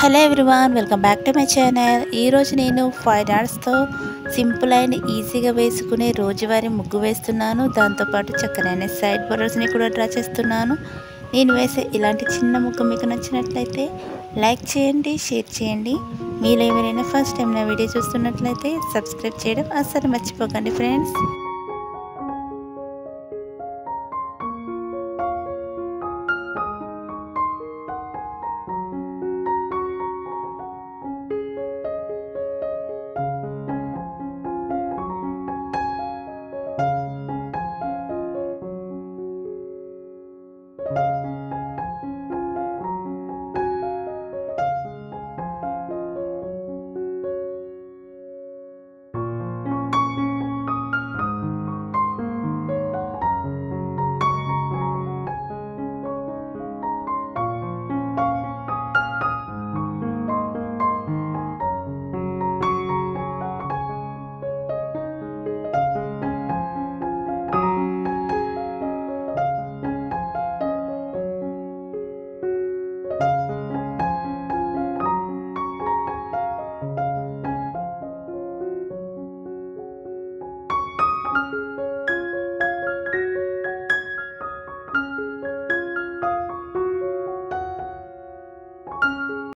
Hello everyone, welcome back to my channel. ఈరోజు నేను 5 డాట్స్తో simple and ఈజీగా వేసుకునే రోజువారీ ముగ్గు వేస్తున్నాను. దాంతోపాటు చక్కనైన సైడ్ బోర్డర్స్ని కూడా డ్రా చేస్తున్నాను. నేను వేసే ఇలాంటి చిన్న ముగ్గు మీకు నచ్చినట్లయితే లైక్ చేయండి, షేర్ చేయండి. మీలో ఎవరైనా ఫస్ట్ టైం నా వీడియో చూస్తున్నట్లయితే సబ్స్క్రైబ్ చేయడం అస్సలు మర్చిపోకండి ఫ్రెండ్స్.